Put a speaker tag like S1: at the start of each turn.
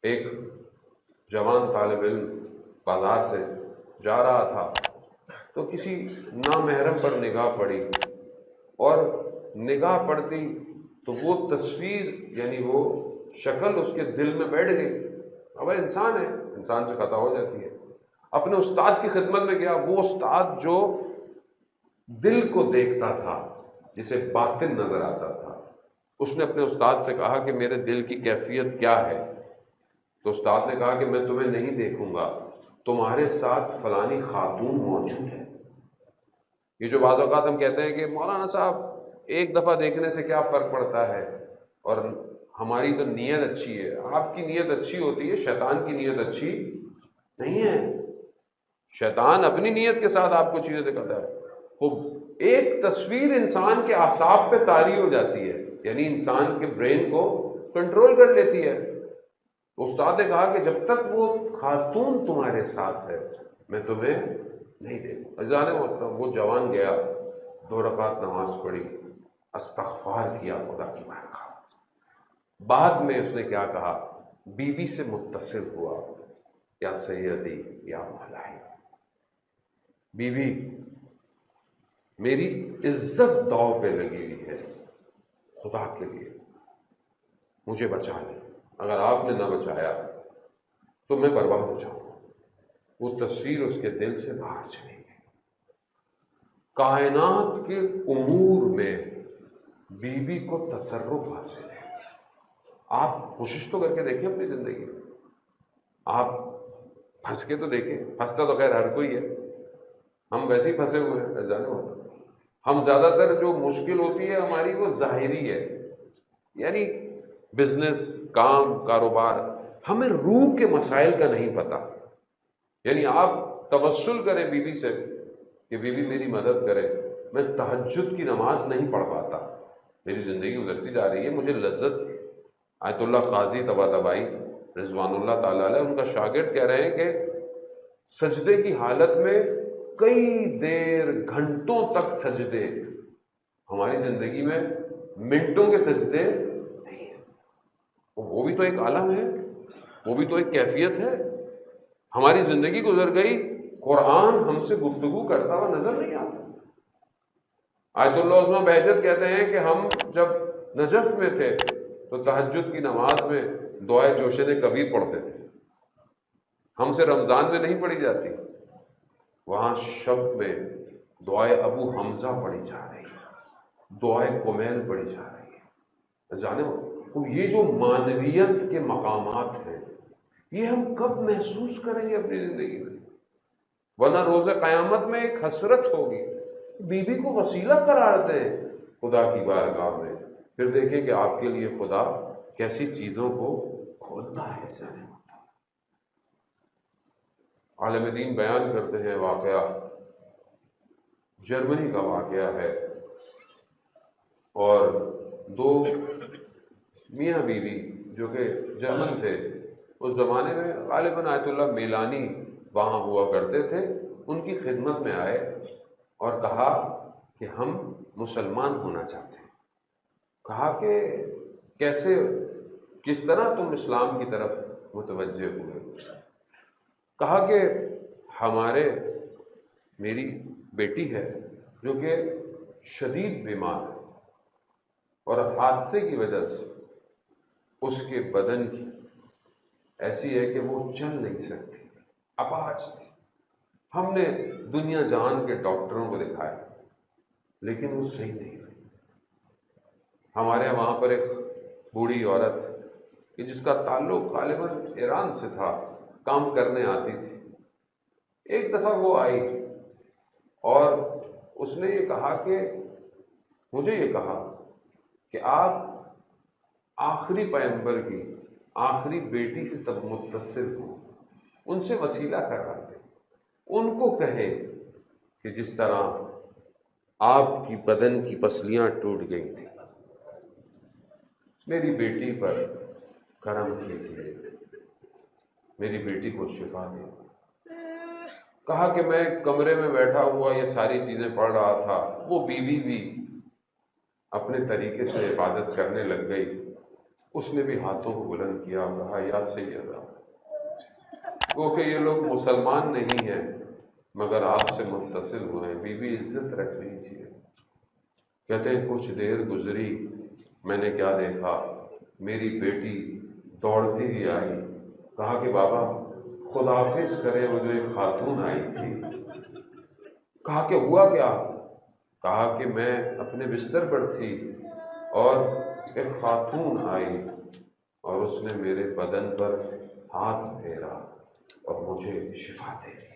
S1: ایک جوان طالب علم بازار سے جا رہا تھا تو کسی نامحرم پر نگاہ پڑی، اور نگاہ پڑتی تو وہ تصویر یعنی وہ شکل اس کے دل میں بیٹھ گئی۔ اب انسان ہے، انسان سے خطا ہو جاتی ہے۔ اپنے استاد کی خدمت میں گیا، وہ استاد جو دل کو دیکھتا تھا، جسے باطن نظر آتا تھا، اس نے اپنے استاد سے کہا کہ میرے دل کی کیفیت کیا ہے؟ تو استاد نے کہا کہ میں تمہیں نہیں دیکھوں گا، تمہارے ساتھ فلانی خاتون موجود ہے۔ یہ جو بعض اوقات ہم کہتے ہیں کہ مولانا صاحب ایک دفعہ دیکھنے سے کیا فرق پڑتا ہے، اور ہماری تو نیت اچھی ہے۔ آپ کی نیت اچھی ہوتی ہے، شیطان کی نیت اچھی نہیں ہے۔ شیطان اپنی نیت کے ساتھ آپ کو چیزیں دکھاتا ہے۔ خوب ایک تصویر انسان کے اعصاب پہ طاری ہو جاتی ہے، یعنی انسان کے برین کو کنٹرول کر لیتی ہے۔ استاد نے کہا کہ جب تک وہ خاتون تمہارے ساتھ ہے میں تمہیں نہیں دیکھوں۔ عزیزان محترم، وہ جوان گیا، 2 رکعت نماز پڑھی، استغفار کیا خدا کی بارگاہ۔ بعد میں اس نے کیا کہا؟ بیوی سے متصل ہوا، یا سیدی یا مولائی، بیوی میری عزت داؤ پہ لگی ہوئی ہے، خدا کے لیے مجھے بچا لیں، اگر آپ نے نہ بچایا تو میں برباد ہو جاؤں گا۔ وہ تصویر اس کے دل سے باہر چلی گئی۔ کائنات کے امور میں بیوی کو تصرف حاصل ہے۔ آپ کوشش تو کر کے دیکھیں اپنی زندگی میں، آپ پھنس کے تو دیکھیں، پھنستا تو خیر ہر کوئی ہے، ہم ویسے ہی پھنسے ہوئے ہیں جانے ہوتا۔ ہم زیادہ تر جو مشکل ہوتی ہے ہماری وہ ظاہری ہے، یعنی بزنس، کام، کاروبار، ہمیں روح کے مسائل کا نہیں پتہ۔ یعنی آپ توسل کریں بیوی سے کہ بیوی میری مدد کرے، میں تہجد کی نماز نہیں پڑھ پاتا، میری زندگی گزرتی جا رہی ہے، مجھے لذت۔ آیت اللہ قاضی طباطبائی رضوان اللہ تعالیٰ علیہ، ان کا شاگرد کہہ رہے ہیں کہ سجدے کی حالت میں کئی دیر گھنٹوں تک سجدے، ہماری زندگی میں منٹوں کے سجدے نہیں ہیں۔ وہ بھی تو ایک عالم ہے، وہ بھی تو ایک کیفیت ہے۔ ہماری زندگی گزر گئی، قرآن ہم سے گفتگو کرتا ہوا نظر نہیں آتا۔ آیت اللہ عظمہ بہجت کہتے ہیں کہ ہم جب نجف میں تھے تو تہجد کی نماز میں دعائے جوشن کبیر پڑھتے تھے، ہم سے رمضان میں نہیں پڑھی جاتی، وہاں شب میں دعائے ابو حمزہ پڑھی جا رہی ہے، دعائے کمیل پڑھی جا رہی ہے۔ جانے تو یہ جو معنویت کے مقامات ہیں، یہ ہم کب محسوس کریں گے اپنی زندگی میں؟ ورنہ روز قیامت میں ایک حسرت ہوگی۔ بیوی کو وسیلہ قرار دیں خدا کی بارگاہ میں، پھر دیکھیں کہ آپ کے لیے خدا کیسی چیزوں کو کھولتا ہے۔ عالم دین بیان کرتے ہیں واقعہ، جرمنی کا واقعہ ہے، اور 2 میاں بیوی جو کہ جرمن تھے، اس زمانے میں غالباً آیت اللہ میلانی وہاں ہوا کرتے تھے، ان کی خدمت میں آئے اور کہا کہ ہم مسلمان ہونا چاہتے ہیں۔ کہا کہ کیسے، کس طرح تم اسلام کی طرف متوجہ ہوئے؟ کہا کہ میری بیٹی ہے جو کہ شدید بیمار ہے، اور حادثے کی وجہ سے اس کے بدن کی ایسی ہے کہ وہ چل نہیں سکتی، اپاہج تھی۔ ہم نے دنیا جہان کے ڈاکٹروں کو دکھایا لیکن وہ صحیح نہیں ہوئی۔ ہمارے وہاں پر ایک بوڑھی عورت کہ جس کا تعلق غالباً ایران سے تھا، کام کرنے آتی تھی، ایک دفعہ وہ آئی اور اس نے یہ کہا کہ مجھے یہ کہا کہ آپ آخری پیغمبر کی آخری بیٹی سے تب متصل ہوں، ان سے وسیلہ کرا دیں، ان کو کہیں کہ جس طرح آپ کی بدن کی پسلیاں ٹوٹ گئی تھیں، میری بیٹی پر کرم کیجیے، میری بیٹی کو شفا دیں۔ کہا کہ میں کمرے میں بیٹھا ہوا یہ ساری چیزیں پڑھ رہا تھا، وہ بیوی بھی اپنے طریقے سے عبادت کرنے لگ گئی۔ اس نے بھی ہاتھوں کو بلند کیا اور کہا یا سیدہ، وہ کہ یہ لوگ مسلمان نہیں ہیں مگر آپ سے متصل ہوئے ہیں، بی بی عزت رکھ لیجیے۔ کہتے ہیں کچھ دیر گزری، میں نے کیا دیکھا، میری بیٹی دوڑتی ہوئی آئی، کہا کہ بابا خدا حافظ کرے، وہ جو ایک خاتون آئی تھی۔ کہا کہ ہوا کیا؟ کہا کہ میں اپنے بستر پر تھی اور ایک خاتون آئی اور اس نے میرے بدن پر ہاتھ پھیرا اور مجھے شفا دے دی۔